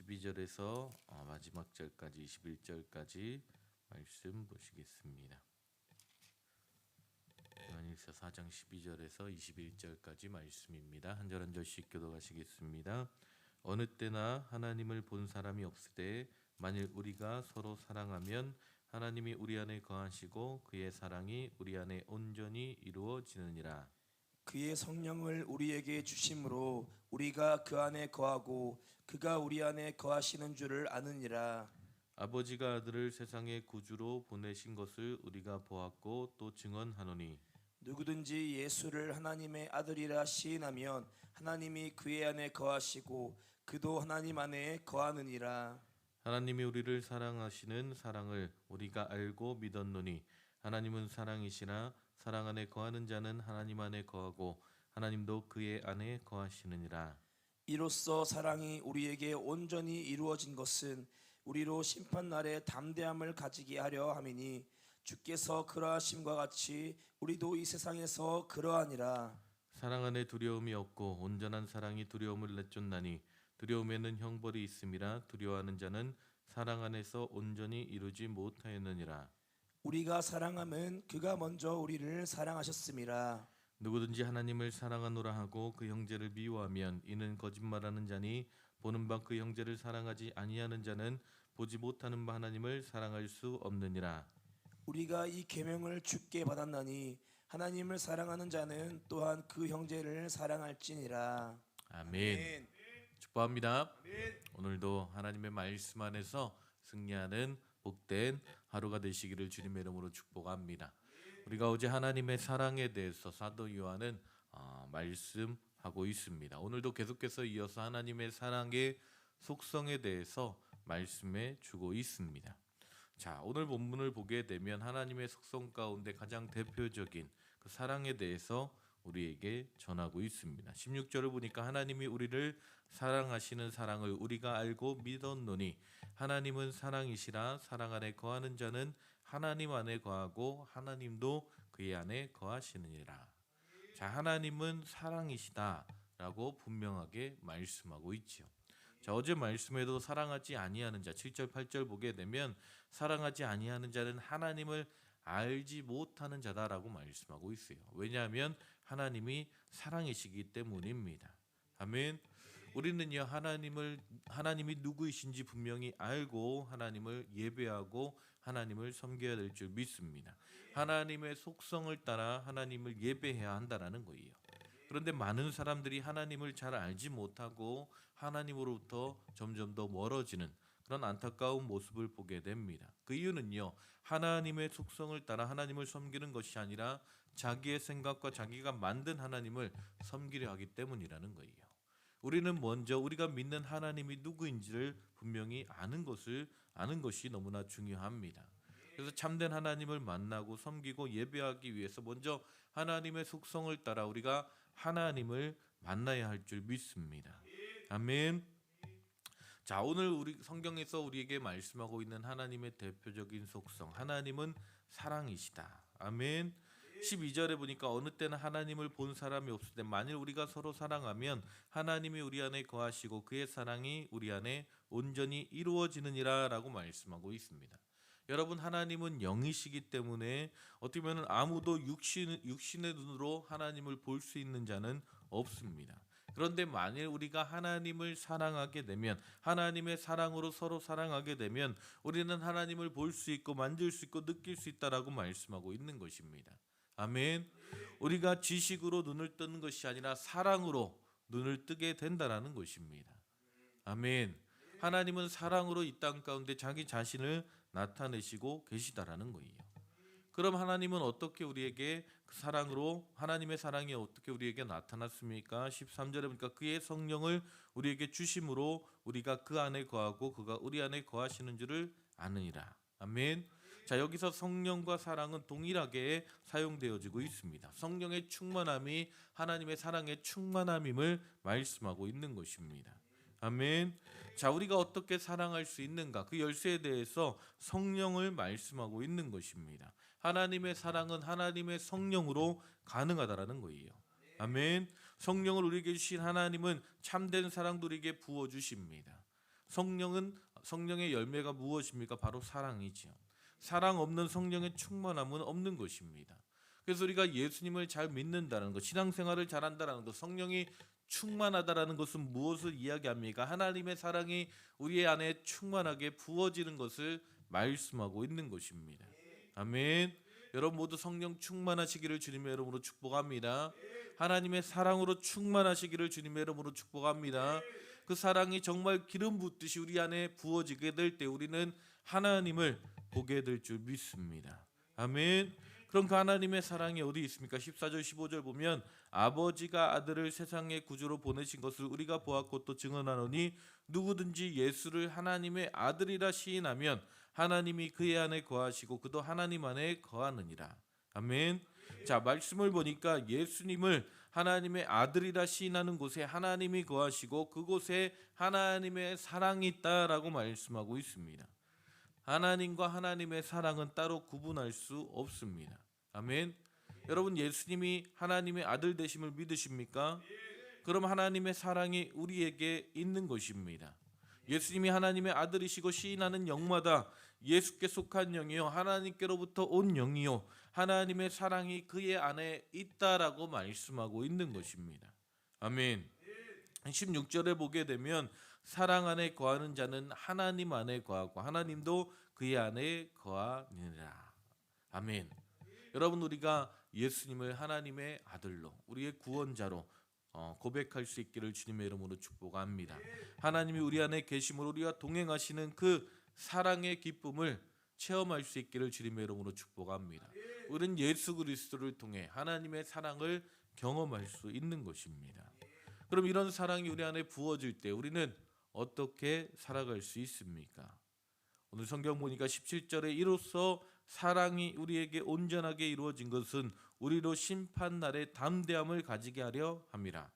12절에서 마지막 절까지 21절까지 말씀 보시겠습니다. 요한일서 4장 12절에서 21절까지 말씀입니다. 한 절 한 절씩 교독하시겠습니다. 어느 때나 하나님을 본 사람이 없으되 만일 우리가 서로 사랑하면 하나님이 우리 안에 거하시고 그의 사랑이 우리 안에 온전히 이루어지느니라. 그의 성령을 우리에게 주심으로 우리가 그 안에 거하고 그가 우리 안에 거하시는 줄을 아느니라. 아버지가 아들을 세상의 구주로 보내신 것을 우리가 보았고 또 증언하노니 누구든지 예수를 하나님의 아들이라 시인하면 하나님이 그의 안에 거하시고 그도 하나님 안에 거하느니라. 하나님이 우리를 사랑하시는 사랑을 우리가 알고 믿었노니 하나님은 사랑이시라. 사랑 안에 거하는 자는 하나님 안에 거하고 하나님도 그의 안에 거하시느니라. 이로써 사랑이 우리에게 온전히 이루어진 것은 우리로 심판날에 담대함을 가지게 하려 함이니 주께서 그러하심과 같이 우리도 이 세상에서 그러하니라. 사랑 안에 두려움이 없고 온전한 사랑이 두려움을 내쫓나니 두려움에는 형벌이 있음이라. 두려워하는 자는 사랑 안에서 온전히 이루지 못하였느니라. 우리가 사랑함은 그가 먼저 우리를 사랑하셨음이라. 누구든지 하나님을 사랑하노라 하고 그 형제를 미워하면 이는 거짓말하는 자니 보는 바 그 형제를 사랑하지 아니하는 자는 보지 못하는 바 하나님을 사랑할 수 없느니라. 우리가 이 계명을 주께 받았나니 하나님을 사랑하는 자는 또한 그 형제를 사랑할지니라. 아멘. 축복합니다. 오늘도 하나님의 말씀 안에서 승리하는 복된 하루가 되시기를 주님의 이름으로 축복합니다. 우리가 어제 하나님의 사랑에 대해서 사도 요한은 말씀하고 있습니다. 오늘도 계속해서 이어서 하나님의 사랑의 속성에 대해서 말씀해 주고 있습니다. 자, 오늘 본문을 보게 되면 하나님의 속성 가운데 가장 대표적인 그 사랑에 대해서 우리에게 전하고 있습니다. 16절을 보니까 하나님이 우리를 사랑하시는 사랑을 우리가 알고 믿었노니 하나님은 사랑이시라. 사랑 안에 거하는 자는 하나님 안에 거하고 하나님도 그의 안에 거하시느니라. 자, 하나님은 사랑이시다라고 분명하게 말씀하고 있지요. 자, 어제 말씀에도 사랑하지 아니하는 자 7절 8절 보게 되면 사랑하지 아니하는 자는 하나님을 알지 못하는 자다라고 말씀하고 있어요. 왜냐하면 하나님이 사랑이시기 때문입니다. 아멘. 우리는요 하나님이 누구이신지 분명히 알고 하나님을 예배하고 하나님을 섬겨야 될 줄 믿습니다. 하나님의 속성을 따라 하나님을 예배해야 한다라는 거예요. 그런데 많은 사람들이 하나님을 잘 알지 못하고 하나님으로부터 점점 더 멀어지는 그런 안타까운 모습을 보게 됩니다. 그 이유는요, 하나님의 속성을 따라 하나님을 섬기는 것이 아니라 자기의 생각과 자기가 만든 하나님을 섬기려 하기 때문이라는 거예요. 우리는 먼저 우리가 믿는 하나님이 누구인지를 분명히 아는 것이 너무나 중요합니다. 그래서 참된 하나님을 만나고 섬기고 예배하기 위해서 먼저 하나님의 속성을 따라 우리가 하나님을 만나야 할 줄 믿습니다. 아멘. 자, 오늘 우리 성경에서 우리에게 말씀하고 있는 하나님의 대표적인 속성, 하나님은 사랑이시다. 아멘. 12절에 보니까 어느 때는 하나님을 본 사람이 없을 때 만일 우리가 서로 사랑하면 하나님이 우리 안에 거하시고 그의 사랑이 우리 안에 온전히 이루어지느니라 라고 말씀하고 있습니다. 여러분, 하나님은 영이시기 때문에 어떻게 보면 아무도 육신의 눈으로 하나님을 볼 수 있는 자는 없습니다. 그런데 만일 우리가 하나님을 사랑하게 되면 하나님의 사랑으로 서로 사랑하게 되면 우리는 하나님을 볼 수 있고 만질 수 있고 느낄 수 있다라고 말씀하고 있는 것입니다. 아멘. 우리가 지식으로 눈을 뜨는 것이 아니라 사랑으로 눈을 뜨게 된다라는 것입니다. 아멘. 하나님은 사랑으로 이 땅 가운데 자기 자신을 나타내시고 계시다라는 거예요. 그럼 하나님은 어떻게 우리에게 그 사랑으로 하나님의 사랑이 어떻게 우리에게 나타났습니까? 13절에 보니까 그의 성령을 우리에게 주심으로 우리가 그 안에 거하고 그가 우리 안에 거하시는 줄을 아느니라. 아멘. 자, 여기서 성령과 사랑은 동일하게 사용되어지고 있습니다. 성령의 충만함이 하나님의 사랑의 충만함임을 말씀하고 있는 것입니다. 아멘. 자, 우리가 어떻게 사랑할 수 있는가? 그 열쇠에 대해서 성령을 말씀하고 있는 것입니다. 하나님의 사랑은 하나님의 성령으로 가능하다라는 거예요. 아멘. 성령을 우리에게 주신 하나님은 참된 사랑도 우리에게 부어주십니다. 성령의 열매가 무엇입니까? 바로 사랑이지요. 사랑 없는 성령의 충만함은 없는 것입니다. 그래서 우리가 예수님을 잘 믿는다는 것, 신앙생활을 잘한다는 것, 성령이 충만하다라는 것은 무엇을 이야기합니까? 하나님의 사랑이 우리 안에 충만하게 부어지는 것을 말씀하고 있는 것입니다. 아멘. 여러분 모두 성령 충만하시기를 주님의 이름으로 축복합니다. 하나님의 사랑으로 충만하시기를 주님의 이름으로 축복합니다. 그 사랑이 정말 기름 붓듯이 우리 안에 부어지게 될 때 우리는 하나님을 보게 될 줄 믿습니다. 아멘. 그럼 그 하나님의 사랑이 어디 있습니까? 14절 15절 보면 아버지가 아들을 세상의 구주로 보내신 것을 우리가 보았고 또 증언하노니 누구든지 예수를 하나님의 아들이라 시인하면 하나님이 그의 안에 거하시고 그도 하나님 안에 거하느니라. 아멘. 자, 말씀을 보니까 예수님을 하나님의 아들이라 시인하는 곳에 하나님이 거하시고 그곳에 하나님의 사랑이 있다라고 말씀하고 있습니다. 하나님과 하나님의 사랑은 따로 구분할 수 없습니다. 아멘. 여러분 예수님이 하나님의 아들 되심을 믿으십니까? 그럼 하나님의 사랑이 우리에게 있는 것입니다. 예수님이 하나님의 아들이시고 시인하는 영마다 예수께 속한 영이요 하나님께로부터 온 영이요 하나님의 사랑이 그의 안에 있다라고 말씀하고 있는 것입니다. 아멘. 16절에 보게 되면 사랑 안에 거하는 자는 하나님 안에 거하고 하나님도 그의 안에 거하니라. 아멘. 여러분 우리가 예수님을 하나님의 아들로 우리의 구원자로 고백할 수 있기를 주님의 이름으로 축복합니다. 하나님이 우리 안에 계심으로 우리와 동행하시는 그 사랑의 기쁨을 체험할 수 있기를 주님의 이름으로 축복합니다. 우리는 예수 그리스도를 통해 하나님의 사랑을 경험할 수 있는 것입니다. 그럼 이런 사랑이 우리 안에 부어질 때 우리는 어떻게 살아갈 수 있습니까? 오늘 성경 보니까 17절에 이로써 사랑이 우리에게 온전하게 이루어진 것은 우리로 심판날에 담대함을 가지게 하려 함이라.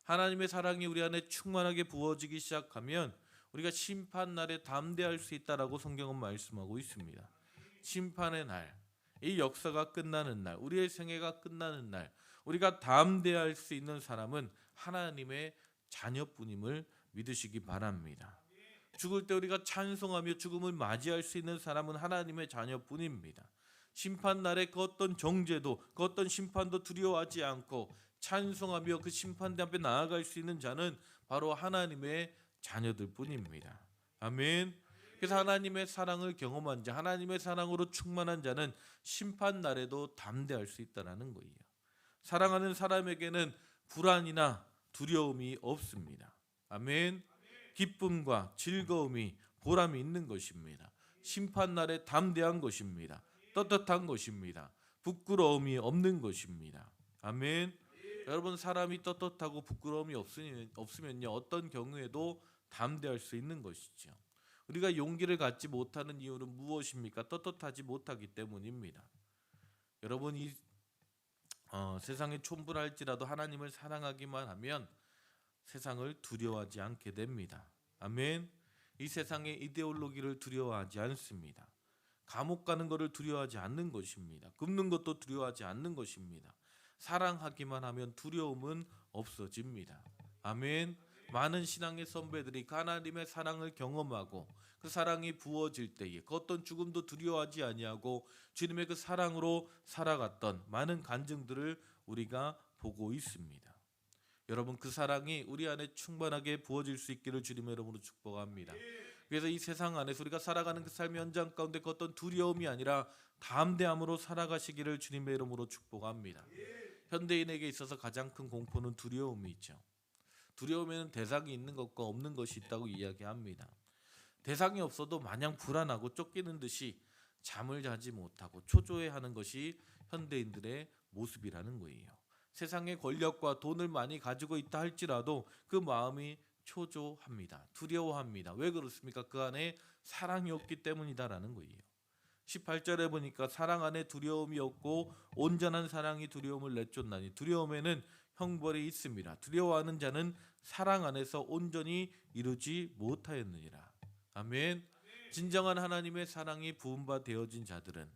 하나님의 사랑이 우리 안에 충만하게 부어지기 시작하면 우리가 심판날에 담대할 수 있다라고 성경은 말씀하고 있습니다. 심판의 날, 이 역사가 끝나는 날, 우리의 생애가 끝나는 날 우리가 담대할 수 있는 사람은 하나님의 자녀뿐임을 믿으시기 바랍니다. 죽을 때 우리가 찬송하며 죽음을 맞이할 수 있는 사람은 하나님의 자녀뿐입니다. 심판날에 그 어떤 정죄도 그 어떤 심판도 두려워하지 않고 찬송하며 그 심판대 앞에 나아갈 수 있는 자는 바로 하나님의 자녀들뿐입니다. 아멘. 그래서 하나님의 사랑을 경험한 자, 하나님의 사랑으로 충만한 자는 심판날에도 담대할 수 있다는 거예요. 사랑하는 사람에게는 불안이나 두려움이 없습니다. 아멘. 기쁨과 즐거움이 보람이 있는 것입니다. 심판날에 담대한 것입니다. 떳떳한 것입니다. 부끄러움이 없는 것입니다. 아멘. 여러분 사람이 떳떳하고 부끄러움이 없으면요 어떤 경우에도 담대할 수 있는 것이죠. 우리가 용기를 갖지 못하는 이유는 무엇입니까? 떳떳하지 못하기 때문입니다. 여러분 이 세상에 촌불할지라도 하나님을 사랑하기만 하면 세상을 두려워하지 않게 됩니다. 아멘. 이 세상의 이데올로기를 두려워하지 않습니다. 감옥 가는 것을 두려워하지 않는 것입니다. 굶는 것도 두려워하지 않는 것입니다. 사랑하기만 하면 두려움은 없어집니다. 아멘. 많은 신앙의 선배들이 하나님의 사랑을 경험하고 그 사랑이 부어질 때에 그 어떤 죽음도 두려워하지 아니하고 주님의 그 사랑으로 살아갔던 많은 간증들을 우리가 보고 있습니다. 여러분 그 사랑이 우리 안에 충만하게 부어질 수 있기를 주님의 이름으로 축복합니다. 그래서 이 세상 안에서 우리가 살아가는 그 삶의 현장 가운데 그 어떤 두려움이 아니라 담대함으로 살아가시기를 주님의 이름으로 축복합니다. 현대인에게 있어서 가장 큰 공포는 두려움이죠. 두려움에는 대상이 있는 것과 없는 것이 있다고 이야기합니다. 대상이 없어도 마냥 불안하고 쫓기는 듯이 잠을 자지 못하고 초조해하는 것이 현대인들의 모습이라는 거예요. 세상의 권력과 돈을 많이 가지고 있다 할지라도 그 마음이 초조합니다. 두려워합니다. 왜 그렇습니까? 그 안에 사랑이 없기 때문이다라는 거예요. 18절에 보니까 사랑 안에 두려움이 없고 온전한 사랑이 두려움을 내쫓나니 두려움에는 형벌이 있습니다. 두려워하는 자는 사랑 안에서 온전히 이루지 못하였느니라. 아멘. 진정한 하나님의 사랑이 부은 바 되어진 자들은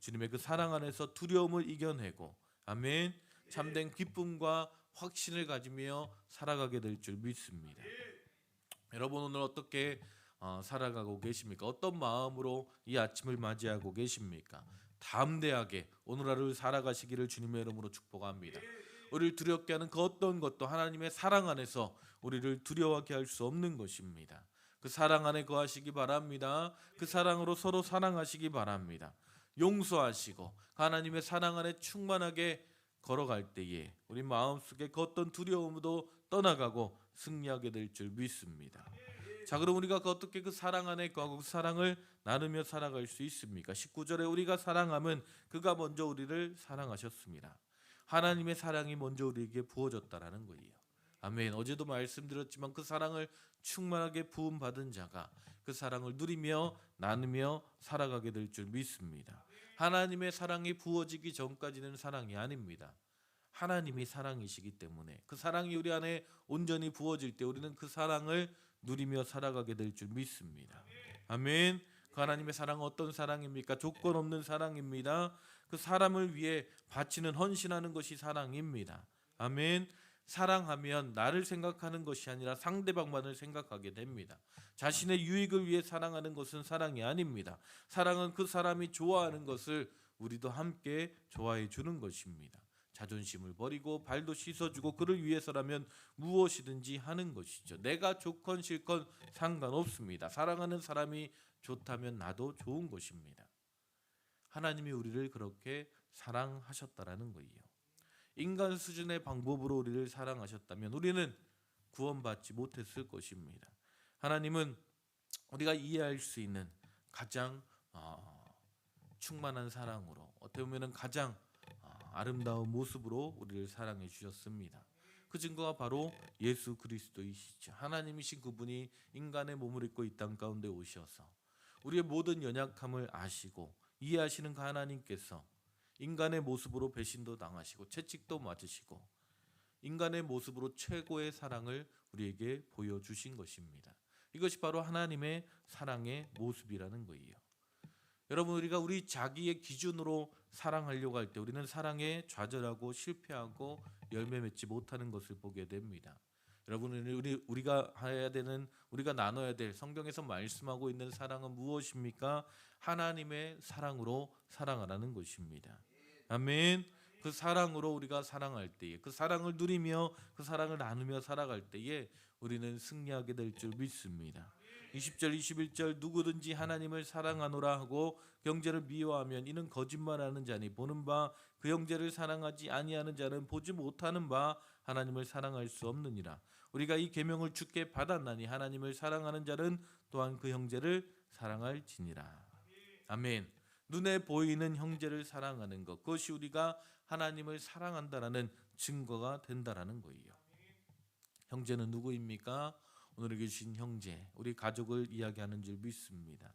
주님의 그 사랑 안에서 두려움을 이겨내고 아멘. 참된 기쁨과 확신을 가지며 살아가게 될 줄 믿습니다. 여러분 오늘 어떻게 살아가고 계십니까? 어떤 마음으로 이 아침을 맞이하고 계십니까? 담대하게 오늘 하루를 살아가시기를 주님의 이름으로 축복합니다. 우리를 두렵게 하는 그 어떤 것도 하나님의 사랑 안에서 우리를 두려워하게 할 수 없는 것입니다. 그 사랑 안에 거하시기 바랍니다. 그 사랑으로 서로 사랑하시기 바랍니다. 용서하시고 하나님의 사랑 안에 충만하게 걸어갈 때에 우리 마음속에 그 어떤 두려움도 떠나가고 승리하게 될 줄 믿습니다. 자, 그럼 우리가 어떻게 그 사랑 안에 거하고 그 사랑을 나누며 살아갈 수 있습니까? 19절에 우리가 사랑함은 그가 먼저 우리를 사랑하셨습니다. 하나님의 사랑이 먼저 우리에게 부어졌다라는 거예요. 아멘. 어제도 말씀드렸지만 그 사랑을 충만하게 부음 받은 자가 그 사랑을 누리며 나누며 살아가게 될 줄 믿습니다. 하나님의 사랑이 부어지기 전까지는 사랑이 아닙니다. 하나님이 사랑이시기 때문에 그 사랑이 우리 안에 온전히 부어질 때 우리는 그 사랑을 누리며 살아가게 될 줄 믿습니다. 아멘. 그 하나님의 사랑은 어떤 사랑입니까? 조건 없는 사랑입니다. 그 사람을 위해 바치는 헌신하는 것이 사랑입니다. 아멘. 사랑하면 나를 생각하는 것이 아니라 상대방만을 생각하게 됩니다. 자신의 유익을 위해 사랑하는 것은 사랑이 아닙니다. 사랑은 그 사람이 좋아하는 것을 우리도 함께 좋아해 주는 것입니다. 자존심을 버리고 발도 씻어주고 그를 위해서라면 무엇이든지 하는 것이죠. 내가 좋건 싫건 상관없습니다. 사랑하는 사람이 좋다면 나도 좋은 것입니다. 하나님이 우리를 그렇게 사랑하셨다라는 거예요. 인간 수준의 방법으로 우리를 사랑하셨다면 우리는 구원받지 못했을 것입니다. 하나님은 우리가 이해할 수 있는 가장 충만한 사랑으로 어떻게 보면 가장 아름다운 모습으로 우리를 사랑해 주셨습니다. 그 증거가 바로 예수 그리스도이시죠. 하나님이신 그분이 인간의 몸을 입고 이 땅 가운데 오셔서 우리의 모든 연약함을 아시고 이해하시는 그 하나님께서 인간의 모습으로 배신도 당하시고 채찍도 맞으시고 인간의 모습으로 최고의 사랑을 우리에게 보여주신 것입니다. 이것이 바로 하나님의 사랑의 모습이라는 거예요. 여러분 우리가 우리 자기의 기준으로 사랑하려고 할 때 우리는 사랑에 좌절하고 실패하고 열매 맺지 못하는 것을 보게 됩니다. 여러분 우리가 해야 되는 우리가 나눠야 될 성경에서 말씀하고 있는 사랑은 무엇입니까? 하나님의 사랑으로 사랑하라는 것입니다. 아멘. 그 사랑으로 우리가 사랑할 때에 그 사랑을 누리며 그 사랑을 나누며 살아갈 때에 우리는 승리하게 될 줄 믿습니다. 20절 21절 누구든지 하나님을 사랑하노라 하고 형제를 미워하면 이는 거짓말하는 자니 보는 바 그 형제를 사랑하지 아니하는 자는 보지 못하는 바 하나님을 사랑할 수 없느니라. 우리가 이 계명을 주께 받았나니 하나님을 사랑하는 자는 또한 그 형제를 사랑할지니라. 아멘. 눈에 보이는 형제를 사랑하는 것 그것이 우리가 하나님을 사랑한다라는 증거가 된다라는 거예요. 형제는 누구입니까? 오늘 계신 형제, 우리 가족을 이야기하는 줄 믿습니다.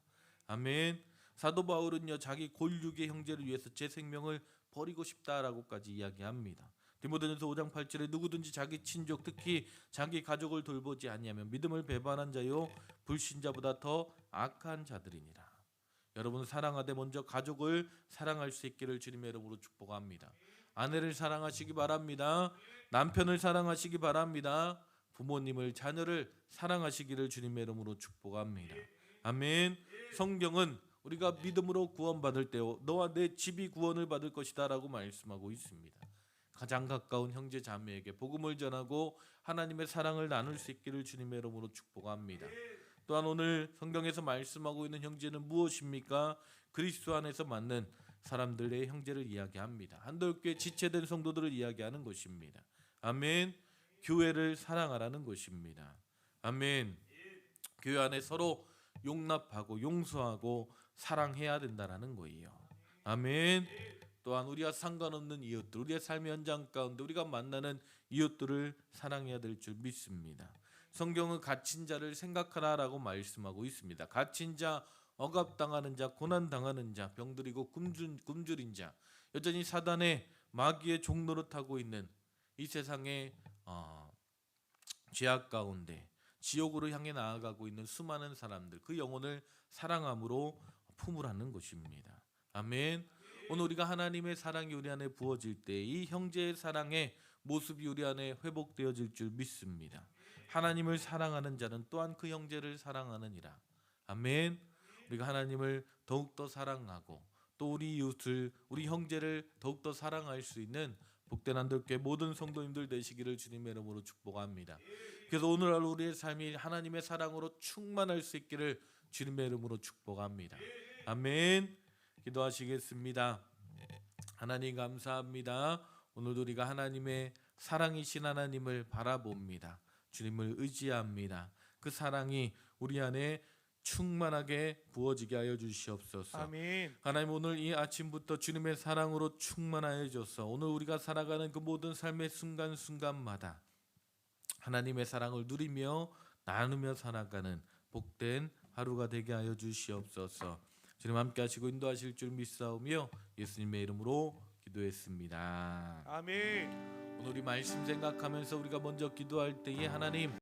아멘. 사도 바울은요 자기 골육의 형제를 위해서 제 생명을 버리고 싶다라고까지 이야기합니다. 디모데전서 5장 8절에 누구든지 자기 친족 특히 자기 가족을 돌보지 아니하면 믿음을 배반한 자요 불신자보다 더 악한 자들이니라. 여러분 사랑하되 먼저 가족을 사랑할 수 있기를 주님의 이름으로 축복합니다. 아내를 사랑하시기 바랍니다. 남편을 사랑하시기 바랍니다. 부모님을 자녀를 사랑하시기를 주님의 이름으로 축복합니다. 아멘. 성경은 우리가 믿음으로 구원받을 때 너와 내 집이 구원을 받을 것이다 라고 말씀하고 있습니다. 가장 가까운 형제 자매에게 복음을 전하고 하나님의 사랑을 나눌 수 있기를 주님의 이름으로 축복합니다. 또한 오늘 성경에서 말씀하고 있는 형제는 무엇입니까? 그리스도 안에서 만난 사람들의 형제를 이야기합니다. 한돌교회 지체된 성도들을 이야기하는 것입니다. 아멘. 교회를 사랑하라는 것입니다. 아멘. 교회 안에 서로 용납하고 용서하고 사랑해야 된다라는 거예요. 아멘. 또한 우리와 상관없는 이웃들, 우리의 삶의 현장 가운데 우리가 만나는 이웃들을 사랑해야 될 줄 믿습니다. 성경은 갇힌 자를 생각하라라고 말씀하고 있습니다. 갇힌 자, 억압당하는 자, 고난당하는 자, 병들이고 굶주린 자, 여전히 사단의 마귀의 종노릇하고 있는 이 세상의 죄악 가운데 지옥으로 향해 나아가고 있는 수많은 사람들 그 영혼을 사랑함으로 품으라는 것입니다. 아멘. 오늘 우리가 하나님의 사랑이 우리 안에 부어질 때 이 형제의 사랑의 모습이 우리 안에 회복되어질 줄 믿습니다. 하나님을 사랑하는 자는 또한 그 형제를 사랑하느니라. 아멘. 우리가 하나님을 더욱더 사랑하고 또 우리 이웃을, 우리 형제를 더욱더 사랑할 수 있는 복된 한들교회 모든 성도님들 되시기를 주님의 이름으로 축복합니다. 그래서 오늘 하루 우리의 삶이 하나님의 사랑으로 충만할 수 있기를 주님의 이름으로 축복합니다. 아멘. 기도하시겠습니다. 하나님 감사합니다. 오늘도 우리가 하나님의 사랑이신 하나님을 바라봅니다. 주님을 의지합니다. 그 사랑이 우리 안에 충만하게 부어지게 하여 주시옵소서. 아멘. 하나님, 오늘 이 아침부터 주님의 사랑으로 충만하여 줘서 오늘 우리가 살아가는 그 모든 삶의 순간순간마다 하나님의 사랑을 누리며 나누며 살아가는 복된 하루가 되게 하여 주시옵소서. 주님 함께 하시고 인도하실 줄 믿사오며 예수님의 이름으로 기도했습니다. 아멘. 오늘 우리 말씀 생각하면서 우리가 먼저 기도할 때에 하나님